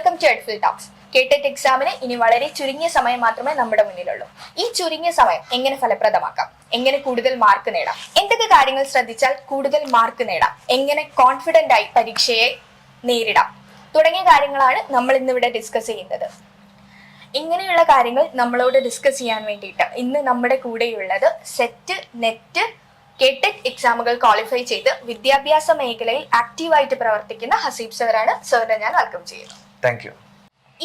Welcome to എഡ്ഫിൽ talks. കേട്ടറ്റ് എക്സാമിന് ഇനി വളരെ ചുരുങ്ങിയ സമയം മാത്രമേ നമ്മുടെ മുന്നിലുള്ളൂ. ഈ ചുരുങ്ങിയ സമയം എങ്ങനെ ഫലപ്രദമാക്കാം, എങ്ങനെ കൂടുതൽ മാർക്ക് നേടാം, എന്തൊക്കെ കാര്യങ്ങൾ ശ്രദ്ധിച്ചാൽ കൂടുതൽ മാർക്ക് നേടാം, എങ്ങനെ കോൺഫിഡന്റ് ആയി പരീക്ഷയെ നേരിടാം തുടങ്ങിയ കാര്യങ്ങളാണ് നമ്മൾ ഇന്നിവിടെ ഡിസ്കസ് ചെയ്യുന്നത്. ഇങ്ങനെയുള്ള കാര്യങ്ങൾ നമ്മളോട് ഡിസ്കസ് ചെയ്യാൻ വേണ്ടിയിട്ട് ഇന്ന് നമ്മുടെ കൂടെയുള്ളത് സെറ്റ്, നെറ്റ്, കേട്ടറ്റ് എക്സാമുകൾ ക്വാളിഫൈ ചെയ്ത് വിദ്യാഭ്യാസ മേഖലയിൽ ആക്റ്റീവായിട്ട് പ്രവർത്തിക്കുന്ന ഹസീബ് സാറാണ്. സാറിനെ ഞാൻ വെൽക്കം ചെയ്യുന്നു. Thank you.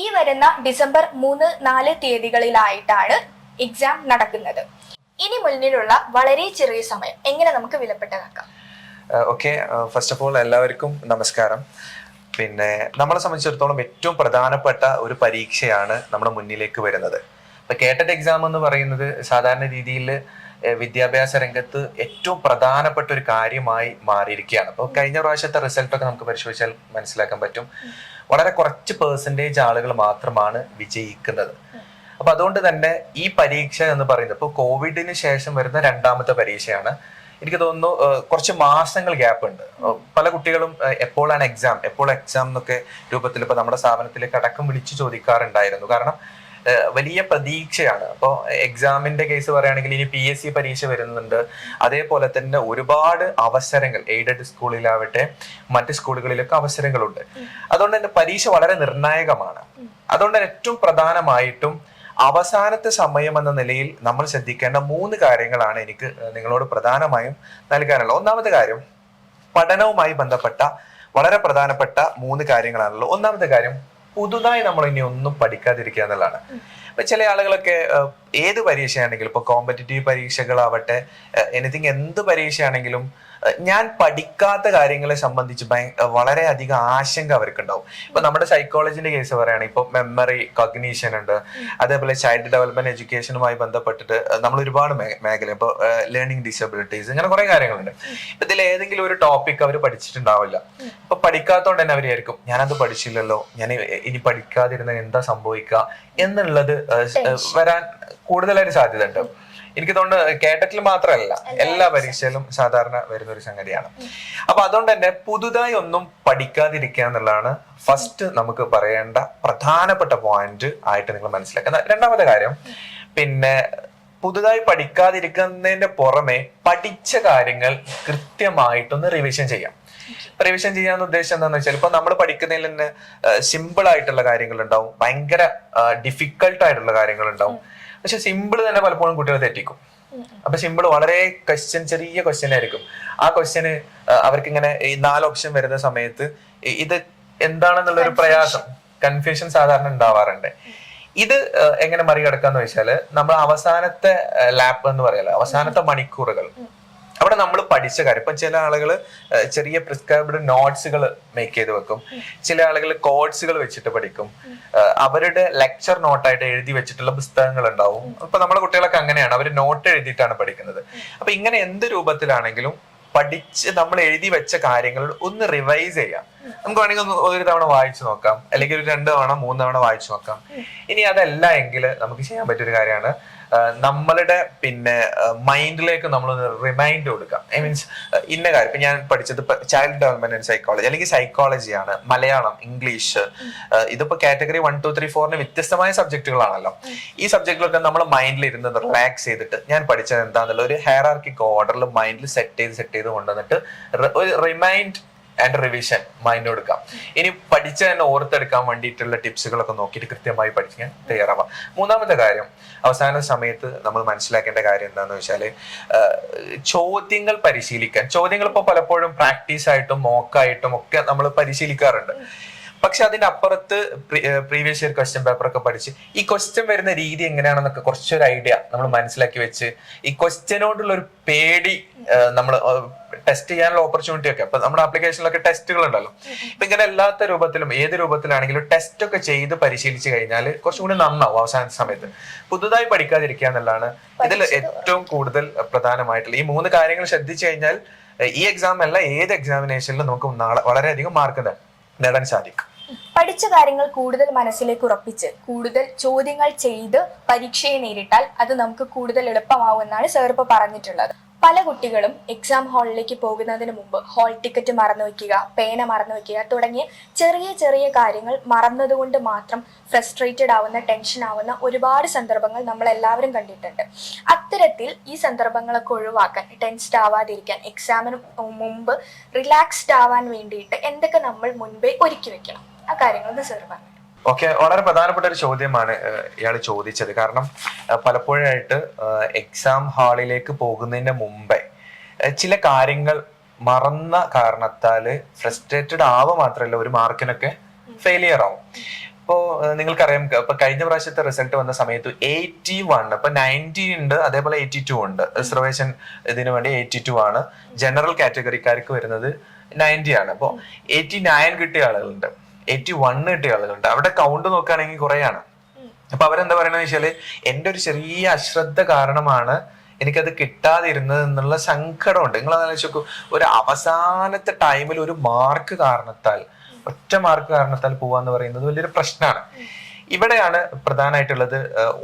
ഈ വരുന്ന ഡിസംബർ 3-4 തീയതികളിലായിട്ടാണ് എക്സാം നടക്കുന്നത്. ഇനി മുന്നിലുള്ള വളരെ ചെറിയ സമയം എങ്ങനെ നമുക്ക് വിലപ്പെട്ടതാക്കാം? ഓക്കെ, ഫസ്റ്റ് ഓഫ് ഓൾ എല്ലാവർക്കും നമസ്കാരം. പിന്നെ നമ്മളെ സംബന്ധിച്ചിടത്തോളം ഏറ്റവും പ്രധാനപ്പെട്ട ഒരു പരീക്ഷയാണ് നമ്മുടെ മുന്നിലേക്ക് വരുന്നത്. ഇപ്പൊ കേട്ടറ്റ് എക്സാം എന്ന് പറയുന്നത് സാധാരണ രീതിയിൽ വിദ്യാഭ്യാസ രംഗത്ത് ഏറ്റവും പ്രധാനപ്പെട്ട ഒരു കാര്യമായി മാറിയിരിക്കുകയാണ്. അപ്പോൾ കഴിഞ്ഞ പ്രാവശ്യത്തെ റിസൾട്ടൊക്കെ നമുക്ക് പരിശോധിച്ചാൽ മനസ്സിലാക്കാൻ പറ്റും, വളരെ കുറച്ച് പെർസെൻറ്റേജ് ആളുകൾ മാത്രമാണ് വിജയിക്കുന്നത്. അപ്പൊ അതുകൊണ്ട് തന്നെ ഈ പരീക്ഷ എന്ന് പറയുന്നത് ഇപ്പോൾ കോവിഡിന് ശേഷം വരുന്ന രണ്ടാമത്തെ പരീക്ഷയാണ്. എനിക്ക് തോന്നുന്നു കുറച്ച് മാസങ്ങൾ ഗ്യാപ്പ് ഉണ്ട്. പല കുട്ടികളും എപ്പോഴാണ് എക്സാം എന്നൊക്കെ രൂപത്തിൽ ഇപ്പൊ നമ്മുടെ സ്ഥാപനത്തിലേക്ക് അടക്കം വിളിച്ചു ചോദിക്കാറുണ്ടായിരുന്നു. കാരണം വലിയ പ്രതീക്ഷയാണ്. അപ്പോൾ എക്സാമിന്റെ കേസ് പറയുകയാണെങ്കിൽ ഇനി PSC പരീക്ഷ വരുന്നുണ്ട്. അതേപോലെ തന്നെ ഒരുപാട് അവസരങ്ങൾ എയ്ഡഡ് സ്കൂളിലാവട്ടെ മറ്റ് സ്കൂളുകളിലൊക്കെ അവസരങ്ങളുണ്ട്. അതുകൊണ്ട് തന്നെ പരീക്ഷ വളരെ നിർണായകമാണ്. അതുകൊണ്ട് തന്നെ ഏറ്റവും പ്രധാനമായിട്ടും അവസാനത്തെ സമയം എന്ന നിലയിൽ നമ്മൾ ശ്രദ്ധിക്കേണ്ട 3 കാര്യങ്ങളാണ് എനിക്ക് നിങ്ങളോട് പ്രധാനമായും നൽകാനുള്ളത്. ഒന്നാമത്തെ കാര്യം, പഠനവുമായി ബന്ധപ്പെട്ട വളരെ പ്രധാനപ്പെട്ട 3 കാര്യങ്ങളാണല്ലോ. ഒന്നാമത്തെ കാര്യം, പുതുതായി നമ്മൾ ഇനി ഒന്നും പഠിക്കാതിരിക്കുക എന്നുള്ളതാണ്. ഇപ്പൊ ചില ആളുകളൊക്കെ ഏത് പരീക്ഷയാണെങ്കിലും, ഇപ്പൊ കോമ്പറ്റിറ്റീവ് പരീക്ഷകളാവട്ടെ എനിത്തിങ് എന്ത് പരീക്ഷയാണെങ്കിലും ഞാൻ പഠിക്കാത്ത കാര്യങ്ങളെ സംബന്ധിച്ച് വളരെയധികം ആശങ്ക അവർക്കുണ്ടാവും. ഇപ്പൊ നമ്മുടെ സൈക്കോളജിന്റെ കേസ് പറയുകയാണെങ്കിൽ ഇപ്പൊ മെമ്മറി, കോഗ്നീഷൻ ഉണ്ട്. അതേപോലെ ചൈൽഡ് ഡെവലപ്മെന്റ് എഡ്യൂക്കേഷനുമായി ബന്ധപ്പെട്ടിട്ട് നമ്മൾ ഒരുപാട് മേഖല, ഇപ്പൊ ലേണിംഗ് ഡിസബിലിറ്റീസ്, ഇങ്ങനെ കുറെ കാര്യങ്ങളുണ്ട്. ഇപ്പൊ ഇതിൽ ഏതെങ്കിലും ഒരു ടോപ്പിക് അവർ പഠിച്ചിട്ടുണ്ടാവില്ല. ഇപ്പൊ പഠിക്കാത്തതുകൊണ്ട് തന്നെ അവരായിരിക്കും ഞാനത് പഠിച്ചില്ലല്ലോ, ഞാൻ ഇനി പഠിക്കാതിരുന്ന എന്താ സംഭവിക്കുക എന്നുള്ളത് വരാൻ കൂടുതലായിട്ട് സാധ്യത ഉണ്ട്. എനിക്ക് തോന്നുന്നു കേട്ടറ്റിൽ മാത്രമല്ല എല്ലാ പരീക്ഷയിലും സാധാരണ വരുന്ന ഒരു സംഗതിയാണ്. അപ്പൊ അതുകൊണ്ട് തന്നെ പുതുതായി ഒന്നും പഠിക്കാതിരിക്കുക എന്നുള്ളതാണ് ഫസ്റ്റ് നമുക്ക് പറയേണ്ട പ്രധാനപ്പെട്ട പോയിന്റ് ആയിട്ട് നിങ്ങൾ മനസ്സിലാക്കുന്ന. രണ്ടാമത്തെ കാര്യം, പിന്നെ പുതുതായി പഠിക്കാതിരിക്കുന്നതിന്റെ പുറമെ പഠിച്ച കാര്യങ്ങൾ കൃത്യമായിട്ടൊന്ന് റിവിഷൻ ചെയ്യാം. റിവിഷൻ ചെയ്യാന്ന് ഉദ്ദേശം എന്താണെന്ന് വെച്ചാൽ ഇപ്പൊ നമ്മൾ പഠിക്കുന്നതിൽ തന്നെ സിമ്പിൾ ആയിട്ടുള്ള കാര്യങ്ങൾ ഉണ്ടാവും, ഭയങ്കര ഡിഫിക്കൽട്ട് ആയിട്ടുള്ള കാര്യങ്ങൾ ഉണ്ടാവും. പക്ഷെ സിമ്പിൾ തന്നെ പലപ്പോഴും കുട്ടികൾ തെറ്റിക്കും. അപ്പൊ സിമ്പിൾ വളരെ ചെറിയ ക്വസ്റ്റ്യൻ ആയിരിക്കും. ആ ക്വസ്റ്റ്യന് അവർക്ക് ഇങ്ങനെ ഈ 4 ഓപ്ഷൻ വരുന്ന സമയത്ത് ഇത് എന്താണെന്നുള്ള ഒരു പ്രയാസം, കൺഫ്യൂഷൻ സാധാരണ ഉണ്ടാവാറുണ്ട്. ഇത് എങ്ങനെ മറികടക്കാന്ന് വെച്ചാല് നമ്മൾ അവസാനത്തെ ലാപ്പ് എന്ന് പറയല്ലോ, അവസാനത്തെ മണിക്കൂറുകൾ അവിടെ നമ്മൾ പഠിച്ച കാര്യം. ഇപ്പൊ ചില ആളുകൾ ചെറിയ പ്രിസ്ക്രൈബ്ഡ് നോട്ട്സുകൾ മേക്ക് ചെയ്ത് വെക്കും, ചില ആളുകൾ കോഡ്സുകൾ വെച്ചിട്ട് പഠിക്കും, അവരുടെ ലെക്ചർ നോട്ടായിട്ട് എഴുതി വെച്ചിട്ടുള്ള പുസ്തകങ്ങൾ ഉണ്ടാവും. ഇപ്പൊ നമ്മുടെ കുട്ടികളൊക്കെ അങ്ങനെയാണ്, അവർ നോട്ട് എഴുതിയിട്ടാണ് പഠിക്കുന്നത്. അപ്പൊ ഇങ്ങനെ എന്ത് രൂപത്തിലാണെങ്കിലും പഠിച്ച് നമ്മൾ എഴുതി വെച്ച കാര്യങ്ങൾ ഒന്ന് റിവൈസ് ചെയ്യാം. നമുക്ക് വേണമെങ്കിൽ ഒരു തവണ വായിച്ചു നോക്കാം, അല്ലെങ്കിൽ ഒരു 2 തവണ 3 തവണ വായിച്ചു നോക്കാം. ഇനി അതല്ല എങ്കിൽ നമുക്ക് ചെയ്യാൻ പറ്റിയൊരു കാര്യമാണ്, നമ്മളുടെ പിന്നെ മൈൻഡിലേക്ക് നമ്മൾ റിമൈൻഡ് കൊടുക്കാം. ഐ മീൻസ് ഇന്ന കാര്യം ഇപ്പൊ ഞാൻ പഠിച്ചത് ചൈൽഡ് ഡെവലപ്മെന്റ് ആൻഡ് സൈക്കോളജി, അല്ലെങ്കിൽ സൈക്കോളജിയാണ്, മലയാളം, ഇംഗ്ലീഷ്, ഇതിപ്പോ കാറ്റഗറി 1, 2, 3, 4 വ്യത്യസ്തമായ സബ്ജക്റ്റുകളാണല്ലോ. ഈ സബ്ജക്റ്റിലൊക്കെ നമ്മൾ മൈൻഡിൽ ഇരുന്ന് റിലാക്സ് ചെയ്തിട്ട് ഞാൻ പഠിച്ചത് എന്താന്നുള്ള ഒരു ഹയറാർക്കിക് ഓർഡറിൽ മൈൻഡിൽ സെറ്റ് ചെയ്ത് കൊണ്ടുവന്നിട്ട് ഒരു റിമൈൻഡ് ആൻഡ് റിവിഷൻ മൈൻഡ് കൊടുക്കാം. ഇനി പഠിച്ച തന്നെ ഓർത്തെടുക്കാൻ വേണ്ടിയിട്ടുള്ള ടിപ്സുകളൊക്കെ നോക്കിയിട്ട് കൃത്യമായി പഠിക്കാൻ തയ്യാറാവാം. മൂന്നാമത്തെ കാര്യം, അവസാന സമയത്ത് നമ്മൾ മനസ്സിലാക്കേണ്ട കാര്യം എന്താണെന്ന് വെച്ചാല് ചോദ്യങ്ങൾ പരിശീലിക്കാൻ. ചോദ്യങ്ങൾ ഇപ്പോൾ പലപ്പോഴും പ്രാക്ടീസ് ആയിട്ടും മോക്കായിട്ടും ഒക്കെ നമ്മൾ പരിശീലിക്കാറുണ്ട്. പക്ഷെ അതിന്റെ അപ്പുറത്ത് പ്രീവിയസ് ഇയർ ക്വസ്റ്റ്യൻ പേപ്പർ ഒക്കെ പഠിച്ച് ഈ ക്വസ്റ്റ്യൻ വരുന്ന രീതി എങ്ങനെയാണെന്നൊക്കെ കുറച്ചൊരു ഐഡിയ നമ്മൾ മനസ്സിലാക്കി വെച്ച് ഈ ക്വസ്റ്റ്യനോടുള്ള ഒരു പേടി നമ്മൾ ടെസ്റ്റ് ചെയ്യാനുള്ള ഓപ്പർച്യൂണിറ്റി ഒക്കെ ഇപ്പൊ നമ്മുടെ ആപ്ലിക്കേഷനിലൊക്കെ ടെസ്റ്റുകൾ ഉണ്ടല്ലോ. ഇപ്പൊ ഇങ്ങനെ എല്ലാത്ത രൂപത്തിലും ഏത് രൂപത്തിലാണെങ്കിലും ടെസ്റ്റ് ഒക്കെ ചെയ്ത് പരിശീലിച്ച് കഴിഞ്ഞാൽ കുറച്ചും കൂടി നന്നാവും അവസാന സമയത്ത്. പുതുതായി പഠിക്കാതിരിക്കുക എന്നുള്ളതാണ് ഇതിൽ ഏറ്റവും കൂടുതൽ പ്രധാനമായിട്ടുള്ള. ഈ 3 കാര്യങ്ങൾ ശ്രദ്ധിച്ചു കഴിഞ്ഞാൽ ഈ എക്സാം അല്ല ഏത് എക്സാമിനേഷനിലും നമുക്ക് വളരെയധികം മാർക്ക് നേടാൻ സാധിക്കും. പഠിച്ച കാര്യങ്ങൾ കൂടുതൽ മനസ്സിലേക്ക് ഉറപ്പിച്ച് കൂടുതൽ ചോദ്യങ്ങൾ ചെയ്ത് പരീക്ഷയെ നേരിട്ടാൽ അത് നമുക്ക് കൂടുതൽ എളുപ്പമാവുമെന്നാണ് സാർ ഇപ്പോൾ പറഞ്ഞിട്ടുള്ളത്. പല കുട്ടികളും എക്സാം ഹാളിലേക്ക് പോകുന്നതിന് മുമ്പ് ഹാൾ ടിക്കറ്റ് മറന്നു വയ്ക്കുക, പേന മറന്നു വയ്ക്കുക തുടങ്ങിയ ചെറിയ ചെറിയ കാര്യങ്ങൾ മറന്നതുകൊണ്ട് മാത്രം ഫ്രസ്ട്രേറ്റഡ് ആവുന്ന, ടെൻഷൻ ആവുന്ന ഒരുപാട് സന്ദർഭങ്ങൾ നമ്മൾ എല്ലാവരും കണ്ടിട്ടുണ്ട്. അത്തരത്തിൽ ഈ സന്ദർഭങ്ങളൊക്കെ ഒഴിവാക്കാൻ, ടെൻസ്ഡ് ആവാതിരിക്കാൻ, എക്സാമിന് മുമ്പ് റിലാക്സ്ഡ് ആവാൻ വേണ്ടിയിട്ട് എന്തൊക്കെ നമ്മൾ മുൻപേ ഒരുക്കി വെക്കണം, ആ കാര്യങ്ങൾ സാർ പറഞ്ഞു. ഓക്കെ, വളരെ പ്രധാനപ്പെട്ട ഒരു ചോദ്യമാണ് ഇയാൾ ചോദിച്ചത്. കാരണം പലപ്പോഴായിട്ട് എക്സാം ഹാളിലേക്ക് പോകുന്നതിന് മുമ്പേ ചില കാര്യങ്ങൾ മറന്ന കാരണത്താല് ഫ്രസ്ട്രേറ്റഡ് ആവുക മാത്രമല്ല ഒരു മാർക്കിനൊക്കെ ഫെയിലിയർ ആവും. ഇപ്പോൾ നിങ്ങൾക്കറിയാം, ഇപ്പൊ കഴിഞ്ഞ പ്രാവശ്യത്തെ റിസൾട്ട് വന്ന സമയത്ത് 81, ഇപ്പൊ 90 ഉണ്ട്, അതേപോലെ 82 ഉണ്ട്. റിസർവേഷൻ ഇതിനു വേണ്ടി 82 ആണ്. ജനറൽ കാറ്റഗറിക്കാർക്ക് വരുന്നത് 90 ആണ്. അപ്പോൾ 89 കിട്ടിയ ആളുകളുണ്ട്, 81 കിട്ടിയ ആളുകളുണ്ട്. അവിടെ കൗണ്ട് നോക്കുകയാണെങ്കിൽ കുറെയാണ്. അപ്പൊ അവരെന്താ പറയണെന്ന് വെച്ചാല് എന്റെ ഒരു ചെറിയ അശ്രദ്ധ കാരണമാണ് എനിക്കത് കിട്ടാതിരുന്നത് എന്നുള്ള സങ്കടമുണ്ട്. നിങ്ങൾ ആലോചിച്ച് നോക്കൂ, ഒരു അവസാനത്തെ ടൈമിൽ ഒരു മാർക്ക് കാരണത്താൽ, ഒറ്റ മാർക്ക് കാരണത്താൽ പോവാന്ന് പറയുന്നത് വലിയൊരു പ്രശ്നമാണ്. ഇവിടെയാണ് പ്രധാനമായിട്ടുള്ളത്.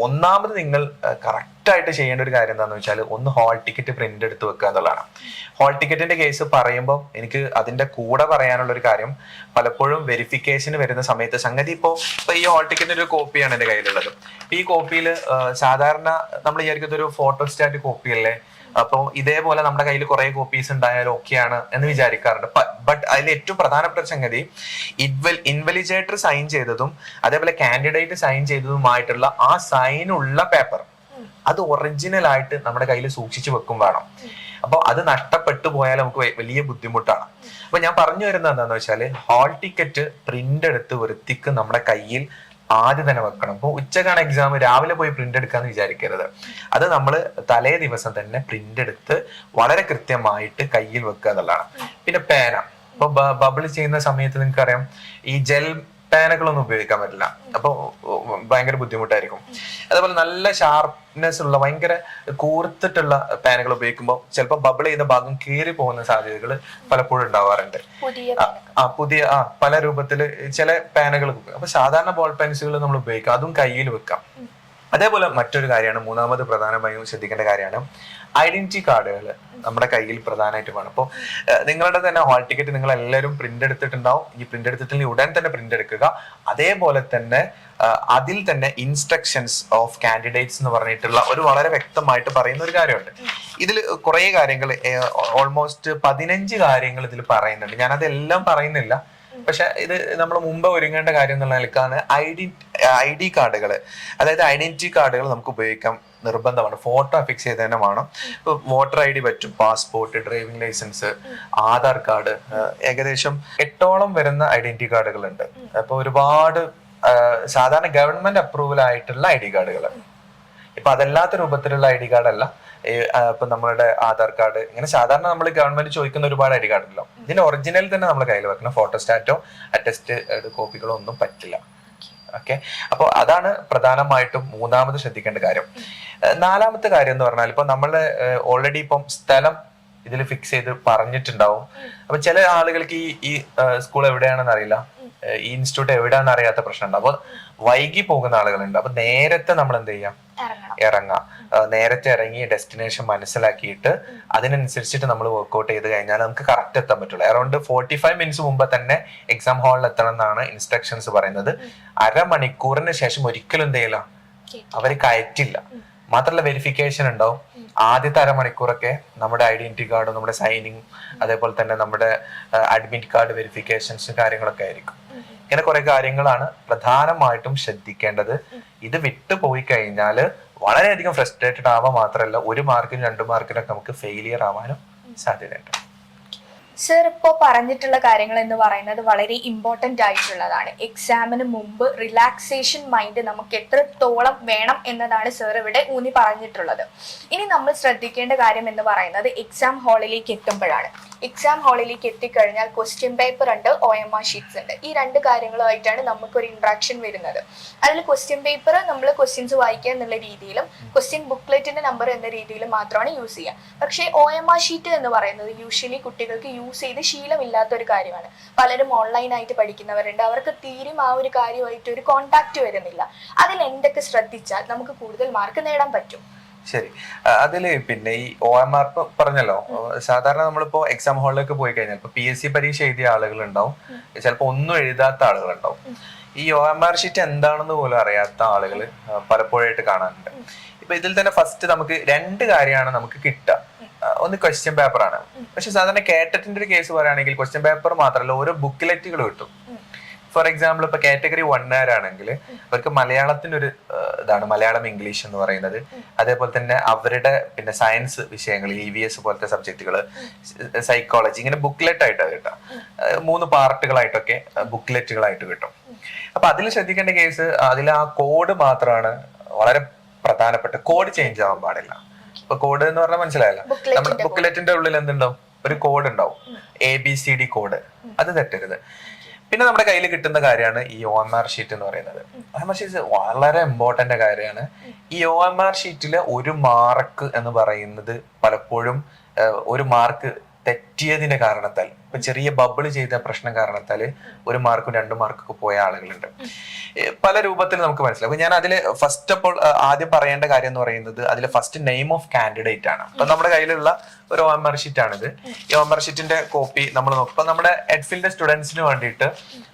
ഒന്നാമത് നിങ്ങൾ കറക്റ്റ് ആയിട്ട് ചെയ്യേണ്ട ഒരു കാര്യം എന്താണെന്ന് വെച്ചാൽ, ഒന്ന് ഹാൾ ടിക്കറ്റ് പ്രിന്റ് എടുത്ത് വെക്കുക എന്നുള്ളതാണ്. ഹാൾ ടിക്കറ്റിന്റെ കേസ് പറയുമ്പോൾ എനിക്ക് അതിന്റെ കൂടെ പറയാനുള്ള ഒരു കാര്യം, പലപ്പോഴും വെരിഫിക്കേഷന് വരുന്ന സമയത്ത് സംഗതി ഇപ്പൊ ഈ ഹാൾ ടിക്കറ്റിന്റെ ഒരു കോപ്പിയാണ് എന്റെ കയ്യിലുള്ളത്. ഈ കോപ്പിയിൽ സാധാരണ നമ്മൾ വിചാരിക്കുന്ന ഒരു ഫോട്ടോസ്റ്റാറ്റ് കോപ്പി അല്ലേ, അപ്പോൾ ഇതേപോലെ നമ്മുടെ കയ്യിൽ കുറെ കോപ്പീസ് ഉണ്ടായാലും ഓക്കെയാണ് എന്ന് വിചാരിക്കാറുണ്ട്. ബട്ട് അതിൽ ഏറ്റവും പ്രധാനപ്പെട്ട സംഗതി, ഇൻവലിജേറ്റർ സൈൻ ചെയ്തതും അതേപോലെ കാൻഡിഡേറ്റ് സൈൻ ചെയ്തതുമായിട്ടുള്ള ആ സൈനുള്ള പേപ്പർ, അത് ഒറിജിനൽ ആയിട്ട് നമ്മുടെ കയ്യിൽ സൂക്ഷിച്ചു വെക്കും വേണം. അപ്പോൾ അത് നഷ്ടപ്പെട്ടു പോയാൽ നമുക്ക് വലിയ ബുദ്ധിമുട്ടാണ്. അപ്പൊ ഞാൻ പറഞ്ഞു വരുന്നത് എന്താണെന്ന് വെച്ചാല്, ഹാൾ ടിക്കറ്റ് പ്രിന്റ് എടുത്ത് വൃത്തിക്ക് നമ്മുടെ കയ്യിൽ ആദ്യം തന്നെ വെക്കണം. അപ്പോൾ ഉച്ചക്കാണ് എക്സാം, രാവിലെ പോയി പ്രിന്റ് എടുക്കാന്ന് വിചാരിക്കരുത്. അത് നമ്മൾ തലേ ദിവസം തന്നെ പ്രിന്റ് എടുത്ത് വളരെ കൃത്യമായിട്ട് കയ്യിൽ വെക്കുക എന്നുള്ളതാണ്. പിന്നെ പേന, ഇപ്പൊ ബബിൾ ചെയ്യുന്ന സമയത്ത് നിങ്ങൾക്കറിയാം, ഈ ജെൽ പേനകളൊന്നും ഉപയോഗിക്കാൻ പറ്റില്ല. അപ്പൊ ഭയങ്കര ബുദ്ധിമുട്ടായിരിക്കും. അതേപോലെ നല്ല ഷാർപ്നെസ് ഉള്ള ഭയങ്കര കൂർത്തിട്ടുള്ള പേനകൾ ഉപയോഗിക്കുമ്പോൾ ചിലപ്പോൾ ബബിൾ ചെയ്യുന്ന ഭാഗം കീറി പോകുന്ന സാധ്യതകൾ പലപ്പോഴും ഉണ്ടാവാറുണ്ട്. പുതിയ പല രൂപത്തില് ചില പേനകൾ. അപ്പൊ സാധാരണ ബോൾ പെൻസിലുകൾ നമ്മൾ ഉപയോഗിക്കാം, അതും കയ്യിൽ വെക്കാം. അതേപോലെ മറ്റൊരു കാര്യമാണ്, മൂന്നാമത് പ്രധാനമായും ശ്രദ്ധിക്കേണ്ട കാര്യമാണ്, ഐഡന്റിറ്റി കാർഡുകൾ നമ്മുടെ കയ്യിൽ പ്രധാനമായിട്ട് വേണം. അപ്പോൾ നിങ്ങളുടെ തന്നെ ഹാൾ ടിക്കറ്റ് നിങ്ങൾ എല്ലാവരും പ്രിന്റ് എടുത്തിട്ടുണ്ടാവും. ഈ പ്രിന്റ് എടുത്തിട്ടുണ്ടെങ്കിൽ ഉടൻ തന്നെ പ്രിന്റ് എടുക്കുക. അതേപോലെ തന്നെ അതിൽ തന്നെ ഇൻസ്ട്രക്ഷൻസ് ഓഫ് കാൻഡിഡേറ്റ്സ് എന്ന് പറഞ്ഞിട്ടുള്ള ഒരു വളരെ വ്യക്തമായിട്ട് പറയുന്ന ഒരു കാര്യമുണ്ട്. ഇതിൽ കുറെ കാര്യങ്ങൾ, ഓൾമോസ്റ്റ് 15 കാര്യങ്ങൾ ഇതിൽ പറയുന്നുണ്ട്. ഞാനതെല്ലാം പറയുന്നില്ല, പക്ഷെ ഇത് നമ്മൾ മുമ്പ് ഒരുങ്ങേണ്ട കാര്യം എന്നുള്ള നിലക്കാണ് ഐഡി കാർഡുകൾ, അതായത് ഐഡന്റിറ്റി കാർഡുകൾ നമുക്ക് ഉപയോഗിക്കാൻ നിർബന്ധമാണ്. ഫോട്ടോ ഫിക്സ് ചെയ്ത് തന്നെ വേണം. ഇപ്പൊ വോട്ടർ ID പറ്റും, passport, driving licence, Aadhaar card, ഏകദേശം 8ഓളം വരുന്ന ഐഡന്റിറ്റി കാർഡുകൾ ഉണ്ട്. അപ്പൊ ഒരുപാട് സാധാരണ ഗവൺമെന്റ് അപ്രൂവൽ ആയിട്ടുള്ള ID കാർഡുകൾ. ഇപ്പൊ അതല്ലാത്ത രൂപത്തിലുള്ള ID കാർഡ് അല്ല. ഇപ്പൊ നമ്മളുടെ ആധാർ കാർഡ്, ഇങ്ങനെ സാധാരണ നമ്മൾ ഗവൺമെന്റ് ചോദിക്കുന്ന ഒരുപാട് ID കാർഡ് ഉണ്ടല്ലോ, ഇതിന്റെ ഒറിജിനൽ തന്നെ നമ്മൾ കയ്യിൽ വെക്കണം. ഫോട്ടോസ്റ്റാറ്റോ അറ്റസ്റ്റ് കോപ്പികളോ ഒന്നും പറ്റില്ല. ഓക്കെ, അപ്പോൾ അതാണ് പ്രധാനമായിട്ടും മൂന്നാമത് ശ്രദ്ധിക്കേണ്ട കാര്യം. നാലാമത്തെ കാര്യം എന്ന് പറഞ്ഞാൽ, ഇപ്പൊ നമ്മള് ഓൾറെഡി ഇപ്പം സ്ഥലം ഇതിൽ ഫിക്സ് ചെയ്ത് പറഞ്ഞിട്ടുണ്ടാവും. അപ്പൊ ചില ആളുകൾക്ക് ഈ സ്കൂൾ എവിടെയാണെന്ന് അറിയില്ല, ഈ ഇൻസ്റ്റിറ്റ്യൂട്ട് എവിടെയാണെന്ന് അറിയാത്ത പ്രശ്നമുണ്ട്. അപ്പൊ വൈകി പോകുന്ന ആളുകളുണ്ട്. അപ്പൊ നേരത്തെ നമ്മൾ എന്ത് ചെയ്യാം, ഇറങ്ങാം. നേരത്തെ ഇറങ്ങി ഡെസ്റ്റിനേഷൻ മനസ്സിലാക്കിയിട്ട് അതിനനുസരിച്ചിട്ട് നമ്മൾ വർക്ക്ഔട്ട് ചെയ്ത് കഴിഞ്ഞാൽ നമുക്ക് കറക്റ്റ് എത്താൻ പറ്റുള്ളൂ. അറൌണ്ട് 45 മിനിറ്റ്സ് മുമ്പ് തന്നെ എക്സാം ഹാളിൽ എത്തണം എന്നാണ് ഇൻസ്ട്രക്ഷൻസ് പറയുന്നത്. അരമണിക്കൂറിന് ശേഷം ഒരിക്കലും എന്ത് ചെയ്യില്ല, അവര് കയറ്റില്ല. മാത്രമല്ല വെരിഫിക്കേഷൻ ഉണ്ടാവും. ആദ്യത്തെ അരമണിക്കൂറൊക്കെ നമ്മുടെ ഐഡന്റിറ്റി കാർഡും നമ്മുടെ സൈനിങ്, അതേപോലെ തന്നെ നമ്മുടെ അഡ്മിറ്റ് കാർഡ് വെരിഫിക്കേഷൻസ് കാര്യങ്ങളൊക്കെ ആയിരിക്കും. ഇങ്ങനെ കുറെ കാര്യങ്ങളാണ് പ്രധാനമായിട്ടും ശ്രദ്ധിക്കേണ്ടത്. ഇത് വിട്ടു പോയി കഴിഞ്ഞാൽ വളരെയധികം ഫ്രസ്ട്രേറ്റഡ് ആവാൻ മാത്രമല്ല, 1 മാർക്കിനും 2 മാർക്കിനൊക്കെ നമുക്ക് ഫെയിലിയർ ആവാനും സാധ്യതയുണ്ട്. സർ, ഇപ്പോൾ പറഞ്ഞിട്ടുള്ള കാര്യങ്ങൾ എന്ന് പറയുന്നത് വളരെ ഇമ്പോർട്ടൻ്റ് ആയിട്ടുള്ളതാണ്. എക്സാമിന് മുമ്പ് റിലാക്സേഷൻ മൈൻഡ് നമുക്ക് എത്രത്തോളം വേണം എന്നതാണ് സർ ഇവിടെ ഊന്നി പറഞ്ഞിട്ടുള്ളത്. ഇനി നമ്മൾ ശ്രദ്ധിക്കേണ്ട കാര്യം എന്ന് പറയുന്നത്, എക്സാം ഹാളിലേക്ക് എത്തുമ്പോഴാണ്. എക്സാം ഹാളിലേക്ക് എത്തിക്കഴിഞ്ഞാൽ ക്വസ്റ്റ്യൻ പേപ്പർ ഉണ്ട്, OMR ഷീറ്റ്സ് ഉണ്ട്. ഈ 2 കാര്യങ്ങളുമായിട്ടാണ് നമുക്കൊരു ഇൻട്രാക്ഷൻ വരുന്നത്. അതിൽ ക്വസ്റ്റ്യൻ പേപ്പർ നമ്മൾ ക്വസ്റ്റ്യൻസ് വായിക്കുക എന്നുള്ള രീതിയിലും ക്വസ്റ്റ്യൻ ബുക്ക്ലെറ്റിന്റെ നമ്പർ എന്ന രീതിയിലും മാത്രമാണ് യൂസ് ചെയ്യുക. പക്ഷേ OMR ഷീറ്റ് എന്ന് പറയുന്നത് യൂഷ്വലി കുട്ടികൾക്ക് യൂസ് ചെയ്ത് ശീലമില്ലാത്ത ഒരു കാര്യമാണ്. പലരും ഓൺലൈനായിട്ട് പഠിക്കുന്നവരുണ്ട്, അവർക്ക് തീരും ആ ഒരു കാര്യമായിട്ട് ഒരു കോണ്ടാക്ട് വരുന്നില്ല. അതിൽ എന്തൊക്കെ ശ്രദ്ധിച്ചാൽ നമുക്ക് കൂടുതൽ മാർക്ക് നേടാൻ പറ്റും? ശരി. അതില് പിന്നെ ഈ OMR പറഞ്ഞല്ലോ, സാധാരണ നമ്മളിപ്പോ എക്സാം ഹാളിലേക്ക് പോയി കഴിഞ്ഞാൽ ഇപ്പൊ PSC പരീക്ഷ എഴുതിയ ആളുകൾ ഉണ്ടാവും, ചിലപ്പോ ഒന്നും എഴുതാത്ത ആളുകൾ ഉണ്ടാവും. ഈ OMR ഷീറ്റ് എന്താണെന്ന് പോലും അറിയാത്ത ആളുകൾ പലപ്പോഴായിട്ട് കാണാറുണ്ട്. ഇപ്പൊ ഇതിൽ തന്നെ ഫസ്റ്റ് നമുക്ക് രണ്ട് കാര്യമാണ് നമുക്ക് കിട്ടുക. ഒന്ന് ക്വസ്റ്റ്യൻ പേപ്പർ ആണ്. പക്ഷെ സാധാരണ കേട്ടറ്റിന്റെ ഒരു കേസ് പറയുകയാണെങ്കിൽ ക്വസ്റ്റ്യൻ പേപ്പർ മാത്രമല്ല, ഓരോ ബുക്ക്ലെറ്റുകൾ കിട്ടും. ഫോർ എക്സാമ്പിൾ ഇപ്പൊ കാറ്റഗറി 1 ആണെങ്കിൽ അവർക്ക് മലയാളത്തിന്റെ ഒരു ഇതാണ്, മലയാളം ഇംഗ്ലീഷ് എന്ന് പറയുന്നത്. അതേപോലെ തന്നെ അവരുടെ പിന്നെ സയൻസ് വിഷയങ്ങൾ, EVS പോലത്തെ സബ്ജക്റ്റുകൾ, സൈക്കോളജി, ഇങ്ങനെ ബുക്ക്ലെറ്റ് ആയിട്ട് കിട്ടാം. 3 പാർട്ടുകളായിട്ടൊക്കെ ബുക്ക്ലെറ്റുകളായിട്ട് കിട്ടും. അപ്പൊ അതിൽ ശ്രദ്ധിക്കേണ്ട കേസ്, അതിൽ ആ കോഡ് മാത്രമാണ് വളരെ പ്രധാനപ്പെട്ട. കോഡ് ചേഞ്ച് ആവാൻ പാടില്ല. ഇപ്പൊ കോഡ് എന്ന് പറഞ്ഞാൽ മനസ്സിലായല്ലോ, നമ്മുടെ ബുക്ക്ലെറ്റിന്റെ ഉള്ളിൽ എന്തുണ്ടാവും, ഒരു കോഡ് ഉണ്ടാവും, ABCD കോഡ്. അത് തെറ്റരുത്. പിന്നെ നമ്മുടെ കയ്യിൽ കിട്ടുന്ന കാര്യമാണ് ഈ OMR ഷീറ്റ് എന്ന് പറയുന്നത്. OMR ഷീറ്റ് വളരെ ഇമ്പോർട്ടന്റ് കാര്യമാണ്. ഈ OMR ഷീറ്റിലെ 1 മാർക്ക് എന്ന് പറയുന്നത് പലപ്പോഴും ഒരു മാർക്ക് തെറ്റിയതിന്റെ കാരണത്താൽ, ഇപ്പൊ ചെറിയ ബബിൾ ചെയ്ത പ്രശ്നം കാരണത്താൽ 1 മാർക്കും 2 മാർക്കൊക്കെ പോയ ആളുകളുണ്ട്. പല രൂപത്തിൽ നമുക്ക് മനസ്സിലാവും. അപ്പൊ ഞാൻ അതിൽ ഫസ്റ്റ് അപ്പോൾ ആദ്യം പറയേണ്ട കാര്യം എന്ന് പറയുന്നത്, അതിലെ ഫസ്റ്റ് നെയിം ഓഫ് കാൻഡിഡേറ്റ് ആണ്. അപ്പൊ നമ്മുടെ കയ്യിലുള്ള ഒരു OMR ഷീറ്റ് ആണിത്. ഈ OMR ഷീറ്റിന്റെ കോപ്പി നമ്മൾ നോക്കും. ഇപ്പൊ നമ്മുടെ എഡ്ഫിലിന്റെ സ്റ്റുഡൻസിന് വേണ്ടിയിട്ട്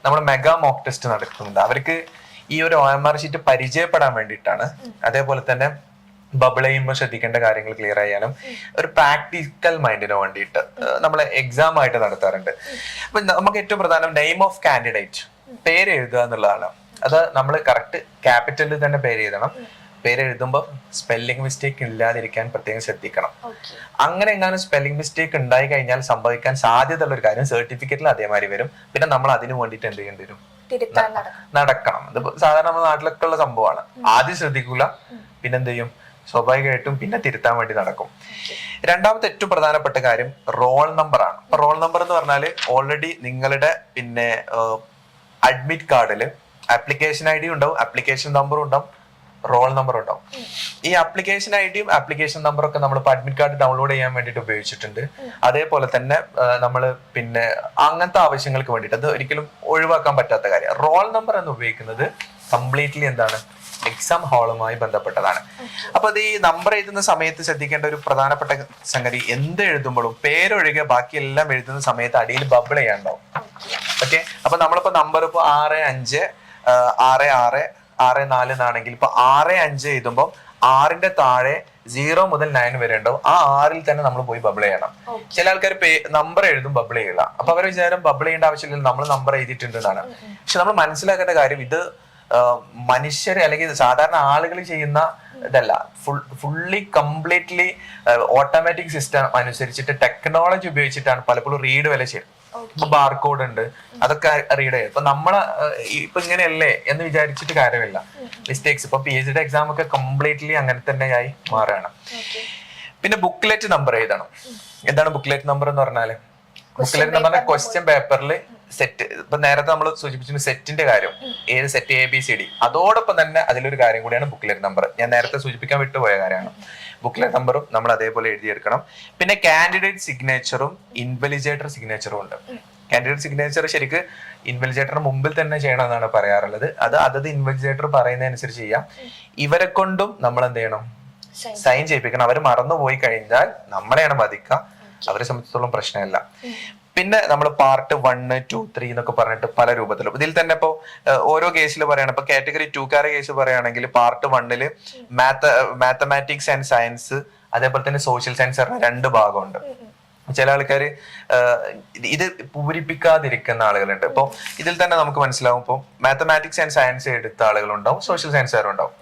നമ്മൾ മെഗാ മോക്ക് ടെസ്റ്റ് നടത്തുന്നുണ്ട്. അവർക്ക് ഈ ഒരു OMR ഷീറ്റ് പരിചയപ്പെടാൻ വേണ്ടിയിട്ടാണ്. അതേപോലെ തന്നെ ബബിൾ ചെയ്യുമ്പോൾ ശ്രദ്ധിക്കേണ്ട കാര്യങ്ങൾ ക്ലിയർ ചെയ്യാനും ഒരു പ്രാക്ടിക്കൽ മൈൻഡിന് വേണ്ടിയിട്ട് നമ്മൾ എക്സാം ആയിട്ട് നടത്താറുണ്ട്. അപ്പൊ നമുക്ക് ഏറ്റവും പ്രധാനം നെയിം ഓഫ് കാൻഡിഡേറ്റ്, പേര് എഴുതുക എന്നുള്ളതാണ്. അത് നമ്മൾ കറക്റ്റ് ക്യാപിറ്റലിൽ തന്നെ പേര് എഴുതണം. പേര് എഴുതുമ്പോൾ സ്പെല്ലിംഗ് മിസ്റ്റേക്ക് ഇല്ലാതിരിക്കാൻ പ്രത്യേകം ശ്രദ്ധിക്കണം. അങ്ങനെ എങ്ങാനും സ്പെല്ലിംഗ് മിസ്റ്റേക്ക് ഉണ്ടായി കഴിഞ്ഞാൽ സംഭവിക്കാൻ സാധ്യതയുള്ള ഒരു കാര്യം സർട്ടിഫിക്കറ്റിൽ അതേമാതിരി വരും. പിന്നെ നമ്മൾ അതിന് വേണ്ടിയിട്ട് എന്ത് ചെയ്യേണ്ടി വരും, നടക്കണം. ഇത് സാധാരണ നമ്മുടെ നാട്ടിലൊക്കെ ഉള്ള സംഭവമാണ്. ആദ്യം ശ്രദ്ധിക്കൂല, പിന്നെന്ത് ചെയ്യും, സ്വാഭാവികമായിട്ടും പിന്നെ തിരുത്താൻ വേണ്ടി നടക്കും. രണ്ടാമത്തെ ഏറ്റവും പ്രധാനപ്പെട്ട കാര്യം റോൾ നമ്പർ ആണ്. അപ്പൊ റോൾ നമ്പർ എന്ന് പറഞ്ഞാൽ ഓൾറെഡി നിങ്ങളുടെ പിന്നെ അഡ്മിറ്റ് കാർഡിൽ ആപ്ലിക്കേഷൻ ID ഉണ്ടാവും, ആപ്ലിക്കേഷൻ നമ്പറും ഉണ്ടാവും, റോൾ നമ്പർ ഉണ്ടാവും. ഈ ആപ്ലിക്കേഷൻ IDയും ആപ്ലിക്കേഷൻ നമ്പറും ഒക്കെ നമ്മൾ അഡ്മിറ്റ് കാർഡ് ഡൗൺലോഡ് ചെയ്യാൻ വേണ്ടിയിട്ട് ഉപയോഗിച്ചിട്ടുണ്ട്. അതേപോലെ തന്നെ നമ്മൾ പിന്നെ അങ്ങനത്തെ ആവശ്യങ്ങൾക്ക് വേണ്ടിയിട്ട് അത് ഒരിക്കലും ഒഴിവാക്കാൻ പറ്റാത്ത കാര്യം. റോൾ നമ്പർ എന്ന് ഉപയോഗിക്കുന്നത് കംപ്ലീറ്റ്ലി എന്താണ്, എക്സാം ഹാളുമായി ബന്ധപ്പെട്ടതാണ്. അപ്പൊ അത് ഈ നമ്പർ എഴുതുന്ന സമയത്ത് ശ്രദ്ധിക്കേണ്ട ഒരു പ്രധാനപ്പെട്ട സംഗതി, എന്ത് എഴുതുമ്പോഴും പേരൊഴികെ ബാക്കി എല്ലാം എഴുതുന്ന സമയത്ത് അടിയിൽ ബബിൾ ചെയ്യാണ്ടാവും. ഓക്കെ. അപ്പൊ നമ്മളിപ്പോ നമ്പർ ഇപ്പൊ 65 66 64 എന്നാണെങ്കിൽ ഇപ്പൊ 65 എഴുതുമ്പോൾ 6ന്റെ താഴെ 0 മുതൽ 9 വരെ ഉണ്ടാവും. ആ 6ൽ തന്നെ നമ്മൾ പോയി ബബിൾ ചെയ്യണം. ചില ആൾക്കാർ നമ്പർ എഴുതും, ബബിൾ ചെയ്യില്ല. അപ്പൊ അവർ വിചാരം ബബിൾ ചെയ്യേണ്ട ആവശ്യമില്ല, നമ്മൾ നമ്പർ എഴുതിയിട്ടുണ്ട് എന്നാണ്. പക്ഷെ നമ്മൾ മനസ്സിലാക്കേണ്ട കാര്യം, ഇത് മനുഷ്യര് അല്ലെങ്കിൽ സാധാരണ ആളുകൾ ചെയ്യുന്ന ഇതല്ല. ഫുള്ളി കംപ്ലീറ്റ്ലി ഓട്ടോമാറ്റിക് സിസ്റ്റം അനുസരിച്ചിട്ട് ടെക്നോളജി ഉപയോഗിച്ചിട്ടാണ് പലപ്പോഴും റീഡ് വരെ ചെയ്യുന്നത്. ഇപ്പൊ ബാർകോഡ് ഉണ്ട്, അതൊക്കെ റീഡ് ചെയ്യും. ഇപ്പൊ നമ്മള് ഇപ്പൊ ഇങ്ങനെയല്ലേ എന്ന് വിചാരിച്ചിട്ട് കാര്യമില്ല. മിസ്റ്റേക്സ് ഇപ്പൊ PhD എക്സാം ഒക്കെ കംപ്ലീറ്റ്ലി അങ്ങനെ തന്നെയായി മാറുകയാണ്. പിന്നെ ബുക്ക്ലെറ്റ് നമ്പർ എഴുതണം. എന്താണ് ബുക്ക്ലെറ്റ് നമ്പർ എന്ന് പറഞ്ഞാല്? ബുക്ക്ലെറ്റ് നമ്പർ ക്വസ്റ്റ്യൻ പേപ്പറിൽ സെറ്റ്, ഇപ്പൊ നേരത്തെ നമ്മൾ സൂചിപ്പിച്ചിരുന്നു സെറ്റിന്റെ കാര്യം, ഏത് സെറ്റ് ABCD. അതോടൊപ്പം തന്നെ അതിലൊരു കാര്യം കൂടിയാണ് ബുക്ക്ലെറ്റ് നമ്പർ. ഞാൻ നേരത്തെ സൂചിപ്പിക്കാൻ വിട്ടുപോയ കാര്യമാണ്. ബുക്ക്ലെറ്റ് നമ്പറും നമ്മൾ അതേപോലെ എഴുതിയെടുക്കണം. പിന്നെ കാൻഡിഡേറ്റ് സിഗ്നേച്ചറും ഇൻവെലിജേറ്റർ സിഗ്നേച്ചറും ഉണ്ട്. കാൻഡിഡേറ്റ് സിഗ്നേച്ചർ ശരിക്ക് ഇൻവെലിജേറ്ററിന് മുമ്പിൽ തന്നെ ചെയ്യണമെന്നാണ് പറയാറുള്ളത്. അത് അതത് ഇൻവെലിജേറ്റർ പറയുന്നതനുസരിച്ച് ചെയ്യാം. ഇവരെ കൊണ്ടും നമ്മൾ എന്ത് ചെയ്യണം, സൈൻ ചെയ്യിപ്പിക്കണം. അവർ മറന്നുപോയി കഴിഞ്ഞാൽ നമ്മളെയാണ് ബാധിക്കുക, അവരെ സംബന്ധിച്ചിടത്തോളം പ്രശ്നമില്ല. പിന്നെ നമ്മൾ പാർട്ട് 1, 2, 3 എന്നൊക്കെ പറഞ്ഞിട്ട് പല രൂപത്തിലും. ഇതിൽ തന്നെ ഇപ്പോ ഓരോ കേസിൽ പറയുകയാണ്. ഇപ്പൊ കാറ്റഗറി 2 കേസ് പറയുകയാണെങ്കിൽ പാർട്ട് 1 മാത്തമാറ്റിക്സ് ആൻഡ് സയൻസ്, അതേപോലെ തന്നെ സോഷ്യൽ സയൻസ് പറഞ്ഞ 2 ഭാഗമുണ്ട്. ചില ആൾക്കാർ ഇത് പൂരിപ്പിക്കാതിരിക്കുന്ന ആളുകളുണ്ട്. ഇപ്പൊ ഇതിൽ തന്നെ നമുക്ക് മനസ്സിലാവും, ഇപ്പൊ മാത്തമാറ്റിക്സ് ആൻഡ് സയൻസ് എടുത്ത ആളുകളുണ്ടാവും, സോഷ്യൽ സയൻസുകാരുണ്ടാവും.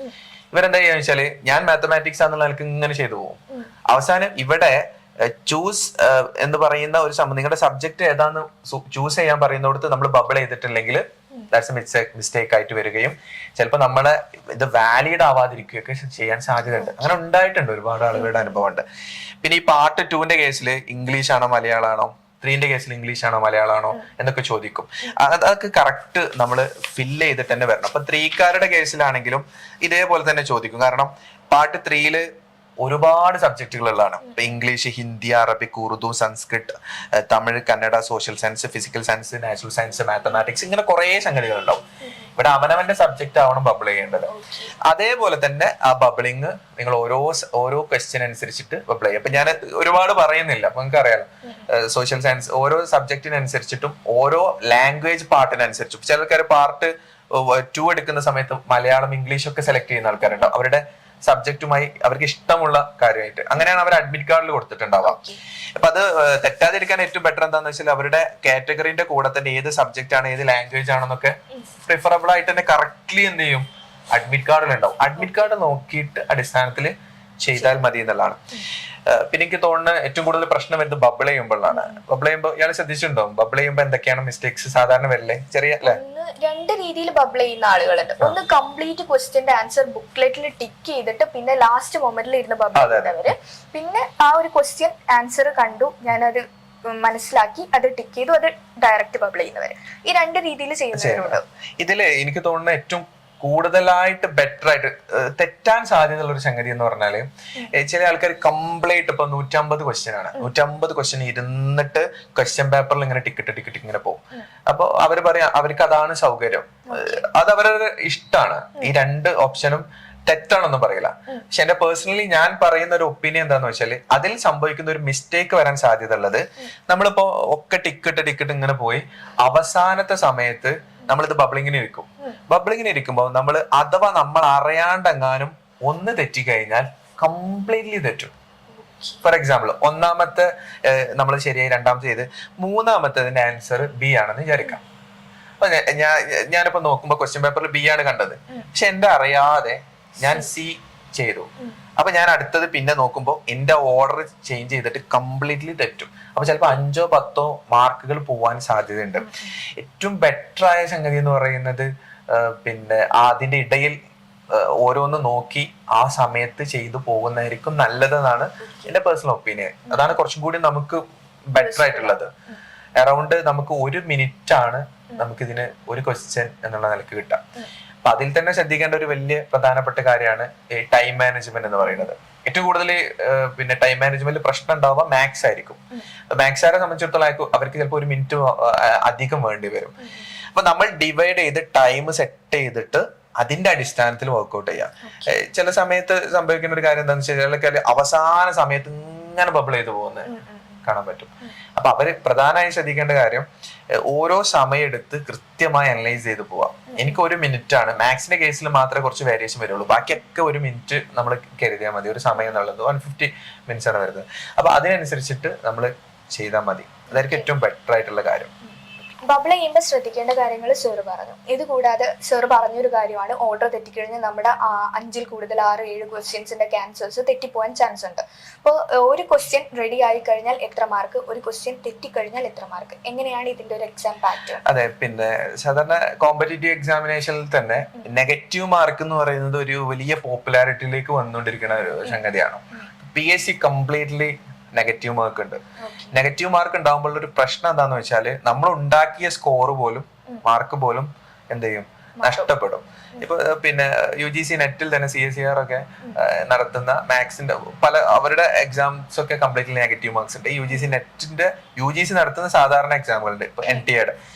ഇവരെന്താ ചെയ്യാന്ന് വെച്ചാല്, ഞാൻ മാത്തമാറ്റിക്സ് ആണെന്നുള്ള ആൾക്ക് ഇങ്ങനെ ചെയ്തു പോകും. അവസാനം ഇവിടെ ചൂസ് എന്ന് പറയുന്ന ഒരു നിങ്ങളുടെ സബ്ജക്ട് ഏതാന്ന് ചൂസ് ചെയ്യാൻ പറയുന്നിടത്ത് നമ്മൾ ബബിൾ ചെയ്തിട്ടില്ലെങ്കിൽ ദാറ്റ്സ് മിസ്റ്റേക്ക് ആയിട്ട് വരികയും ചിലപ്പോൾ നമ്മളെ ഇത് വാലിഡ് ആവാതിരിക്കുകയൊക്കെ ചെയ്യാൻ സാധ്യതയുണ്ട്. അങ്ങനെ ഉണ്ടായിട്ടുണ്ട്, ഒരുപാട് ആളുകളുടെ അനുഭവമുണ്ട്. പിന്നെ ഈ പാർട്ട് 2 കേസിൽ ഇംഗ്ലീഷ് ആണോ മലയാളമാണോ, 3 കേസിൽ ഇംഗ്ലീഷ് ആണോ മലയാളമാണോ എന്നൊക്കെ ചോദിക്കും. അതൊക്കെ കറക്റ്റ് നമ്മൾ ഫില്ല് ചെയ്തിട്ട് തന്നെ വരണം. അപ്പൊ 3 കേസിലാണെങ്കിലും ഇതേപോലെ തന്നെ ചോദിക്കും. കാരണം പാർട്ട് 3 ഒരുപാട് സബ്ജക്റ്റുകളുള്ളതാണ്. ഇപ്പൊ English, Hindi, Arabic, Urdu, Sanskrit, Tamil, Kannada, social science, physical science, natural science, mathematics, ഇങ്ങനെ കുറെ സംഗതികളുണ്ടാവും. ഇവിടെ അവനവന്റെ സബ്ജക്റ്റ് ആവണം ബബിൾ ചെയ്യേണ്ടത്. അതേപോലെ തന്നെ ആ ബബിളിങ് നിങ്ങൾ ഓരോ ക്വസ്റ്റ്യൻ അനുസരിച്ചിട്ട് ബബിൾ ചെയ്യും. അപ്പൊ ഞാൻ ഒരുപാട് പറയുന്നില്ല, അപ്പൊ നിങ്ങൾക്ക് അറിയാലോ സോഷ്യൽ സയൻസ് ഓരോ സബ്ജക്റ്റിനനുസരിച്ചിട്ടും ഓരോ ലാംഗ്വേജ് പാർട്ടിനനുസരിച്ചും ചില ആൾക്കാർ പാർട്ട് 2 എടുക്കുന്ന സമയത്ത് മലയാളം, ഇംഗ്ലീഷ് ഒക്കെ സെലക്ട് ചെയ്യുന്ന ആൾക്കാരുണ്ടാവും. അവരുടെ സബ്ജക്റ്റുമായി അവർക്ക് ഇഷ്ടമുള്ള കാര്യമായിട്ട് അങ്ങനെയാണ് അവർ അഡ്മിറ്റ് കാർഡിൽ കൊടുത്തിട്ടുണ്ടാവാം. അപ്പൊ അത് തെറ്റാതിരിക്കാൻ ഏറ്റവും ബെറ്റർ എന്താണെന്ന് വെച്ചാൽ അവരുടെ കാറ്റഗറിന്റെ കൂടെ തന്നെ ഏത് സബ്ജക്റ്റ് ആണ്, ഏത് ലാംഗ്വേജ് ആണെന്നൊക്കെ പ്രിഫറബിൾ ആയിട്ട് തന്നെ കറക്റ്റ്ലി എന്ത് ചെയ്യും അഡ്മിറ്റ് കാർഡിൽ ഉണ്ടാവും. അഡ്മിറ്റ് കാർഡ് നോക്കിയിട്ട് അടിസ്ഥാനത്തിൽ ചെയ്താൽ മതി എന്നുള്ളതാണ്. പിന്നെ എനിക്ക് തോന്നുന്നത് ഏറ്റവും കൂടുതൽ പ്രശ്നം വരുന്നത് ബബിൾ ചെയ്യുമ്പോഴാണ്. ബബിൾ ചെയ്യുമ്പോൾ ഇയാൾ ശ്രദ്ധിച്ചിട്ടുണ്ടോ ബബിൾ ചെയ്യുമ്പോൾ എന്തൊക്കെയാണ് മിസ്റ്റേക്സ് സാധാരണ വരില്ലേ? ചെറിയ അല്ലെ, രണ്ട് രീതിയിൽ ബബിൾ ചെയ്യുന്ന ആളുകളുണ്ട്. ഒന്ന് കംപ്ലീറ്റ് ക്വസ്റ്റ്യന്റെ ആൻസർ ബുക്ക്ലെറ്റിൽ ടിക്ക് ചെയ്തിട്ട് പിന്നെ ലാസ്റ്റ് മൊമെന്റിൽ ഇരുന്ന് ബബിൾ ചെയ്യുന്നവര്. പിന്നെ ആ ഒരു ക്വസ്റ്റ്യൻ ആൻസർ കണ്ടു, ഞാനത് മനസ്സിലാക്കി അത് ടിക്ക് ചെയ്തു, അത് ഡയറക്റ്റ് ബബിൾ ചെയ്യുന്നവര്. ഈ രണ്ട് രീതിയിൽ ചെയ്യുന്നവരുണ്ട്. ഇതില് എനിക്ക് തോന്നുന്ന ഏറ്റവും കൂടുതലായിട്ട് ബെറ്റർ ആയിട്ട് തെറ്റാൻ സാധ്യതയുള്ള ഒരു സംഗതി എന്ന് പറഞ്ഞാല് ചില ആൾക്കാർ കംപ്ലീറ്റ് ഇപ്പൊ 150 ക്വസ്റ്റ്യൻ ആണ്, 150 ക്വസ്റ്റ്യൻ ഇരുന്നിട്ട് ക്വസ്റ്റ്യൻ പേപ്പറിൽ ഇങ്ങനെ ടിക്കറ്റ് ഇങ്ങനെ പോകും. അപ്പൊ അവര് പറയാം അവർക്ക് അതാണ് സൗകര്യം, അത് അവരുടെ ഇഷ്ടമാണ്. ഈ രണ്ട് ഓപ്ഷനും തെറ്റാണെന്നും പറയില്ല. പക്ഷെ എന്റെ പേഴ്സണലി ഞാൻ പറയുന്ന ഒരു ഒപ്പീനിയൻ എന്താന്ന് വെച്ചാല് അതിൽ സംഭവിക്കുന്ന ഒരു മിസ്റ്റേക്ക് വരാൻ സാധ്യത ഉള്ളത്, നമ്മളിപ്പോ ഒക്കെ ടിക്കറ്റ് ഇങ്ങനെ പോയി അവസാനത്തെ സമയത്ത് നമ്മളിത് ബബ്ലിങ്ങിന് ഇരിക്കും. ബബ്ലിങ്ങിന് ഇരിക്കുമ്പോൾ അഥവാ നമ്മൾ അറിയാണ്ടെങ്ങാനും ഒന്ന് തെറ്റിക്കഴിഞ്ഞാൽ കംപ്ലീറ്റ്ലി തെറ്റും. ഫോർ എക്സാമ്പിൾ ഒന്നാമത്തെ നമ്മൾ ശരിയായി രണ്ടാമത്തെ ചെയ്ത് മൂന്നാമത്തതിന്റെ ആൻസർ ബി ആണെന്ന് വിചാരിക്കാം. അപ്പൊ ഞാനിപ്പോ നോക്കുമ്പോ ക്വസ്റ്റ്യൻ പേപ്പറിൽ ബി ആണ് കണ്ടത്, പക്ഷെ എന്റെ അറിയാതെ ഞാൻ സി ചെയ്തു. അപ്പൊ ഞാൻ അടുത്തത് പിന്നെ നോക്കുമ്പോൾ എന്റെ ഓർഡർ ചേഞ്ച് ചെയ്തിട്ട് കംപ്ലീറ്റ്ലി തെറ്റും. അപ്പൊ ചിലപ്പോൾ 5 or 10 മാർക്കുകൾ പോവാൻ സാധ്യതയുണ്ട്. ഏറ്റവും ബെറ്റർ ആയ സംഗതി എന്ന് പറയുന്നത് പിന്നെ അതിന്റെ ഇടയിൽ ഓരോന്ന് നോക്കി ആ സമയത്ത് ചെയ്തു പോകുന്നതായിരിക്കും നല്ലതെന്നാണ് എന്റെ പേഴ്സണൽ ഒപ്പീനിയൻ. അതാണ് കുറച്ചും കൂടി നമുക്ക് ബെറ്റർ ആയിട്ടുള്ളത്. അറൗണ്ട് നമുക്ക് 1 മിനിറ്റ് ആണ് നമുക്കിതിന് ഒരു ക്വസ്റ്റ്യൻ എന്നുള്ള നിലക്ക് കിട്ടാം. അപ്പൊ അതിൽ തന്നെ ശ്രദ്ധിക്കേണ്ട ഒരു വലിയ പ്രധാനപ്പെട്ട കാര്യമാണ് ഈ ടൈം മാനേജ്മെന്റ് എന്ന് പറയുന്നത്. ഏറ്റവും കൂടുതൽ പിന്നെ ടൈം മാനേജ്മെന്റ് പ്രശ്നം ഉണ്ടാവുക മാത്സ് ആയിരിക്കും. മാത്സുകാരെ സംബന്ധിച്ചിടത്തോളം അവർക്ക് ചിലപ്പോൾ 1 മിനിറ്റ് അധികം വേണ്ടി വരും. അപ്പൊ നമ്മൾ ഡിവൈഡ് ചെയ്ത് ടൈം സെറ്റ് ചെയ്തിട്ട് അതിന്റെ അടിസ്ഥാനത്തിൽ വർക്ക്ഔട്ട് ചെയ്യാം. ചില സമയത്ത് സംഭവിക്കുന്ന ഒരു കാര്യം എന്താണെന്ന് വെച്ചാൽ അവസാന സമയത്ത് ഇങ്ങനെ ബബിൾ ചെയ്ത് പോകുന്നത് കാണാൻ പറ്റും. അപ്പൊ അവര് പ്രധാനമായും ശ്രദ്ധിക്കേണ്ട കാര്യം ഓരോ സമയം എടുത്ത് കൃത്യമായി അനലൈസ് ചെയ്ത് പോവാം. എനിക്ക് 1 മിനിറ്റ് ആണ്, മാത്സിന്റെ കേസിൽ മാത്രമേ കുറച്ച് വേരിയേഷൻ വരുള്ളൂ. ബാക്കിയൊക്കെ 1 മിനിറ്റ് നമ്മൾ കരുതിയാൽ മതി. ഒരു സമയം എന്നുള്ളത് 150 മിനിറ്റ്സ് ആണ് വരുന്നത്. അപ്പൊ അതിനനുസരിച്ചിട്ട് നമ്മൾ ചെയ്താൽ മതി. അതായിരിക്കും ഏറ്റവും ബെറ്റർ ആയിട്ടുള്ള കാര്യം. ബബിൾ ചെയ്യുമ്പോൾ ശ്രദ്ധിക്കേണ്ട കാര്യങ്ങൾ സാർ പറഞ്ഞു. ഇത് കൂടാതെ സാർ പറഞ്ഞൊരു കാര്യമാണ് ഓർഡർ തെറ്റിക്കഴിഞ്ഞാൽ നമ്മുടെ 5-ൽ കൂടുതൽ 6-7 ക്വസ്റ്റ്യൻസിന്റെ ആൻസേഴ്സ് തെറ്റിപ്പോവാൻ ചാൻസ് ഉണ്ട്. അപ്പോൾ ഒരു ക്വസ്റ്റ്യൻ റെഡി ആയി കഴിഞ്ഞാൽ എത്ര മാർക്ക്, ഒരു ക്വസ്റ്റ്യൻ തെറ്റിക്കഴിഞ്ഞാൽ എത്ര മാർക്ക്, എങ്ങനെയാണ് ഇതിന്റെ ഒരു എക്സാം പാറ്റേൺ? അതെ, പിന്നെ സാധാരണ കോമ്പറ്റേറ്റീവ് എക്സാമിനേഷനിൽ തന്നെ നെഗറ്റീവ് മാർക്ക് എന്ന് പറയുന്നത് ഒരു വലിയ പോപ്പുലാരിറ്റിയിലേക്ക് വന്നുകൊണ്ടിരിക്കുന്ന ഒരു സംഗതിയാണ്. PSC കംപ്ലീറ്റ്ലി നെഗറ്റീവ് മാർക്ക് ഉണ്ട്. നെഗറ്റീവ് മാർക്ക് ഉണ്ടാകുമ്പോൾ ഒരു പ്രശ്നം എന്താന്ന് വെച്ചാല് നമ്മൾ ഉണ്ടാക്കിയ സ്കോർ പോലും മാർക്ക് പോലും എന്ത് ചെയ്യും, നഷ്ടപ്പെടും. ഇപ്പൊ പിന്നെ UGC നെറ്റിൽ തന്നെ CSER ഒക്കെ നടത്തുന്ന മാത്സിന്റെ അവരുടെ എക്സാംസ് ഒക്കെ കംപ്ലീറ്റ്ലി നെഗറ്റീവ് മാർക്സ് ഉണ്ട്. UGC നെറ്റിന്റെ UGC നടത്തുന്ന സാധാരണ എക്സാമുകളുണ്ട്. ഇപ്പൊ NTA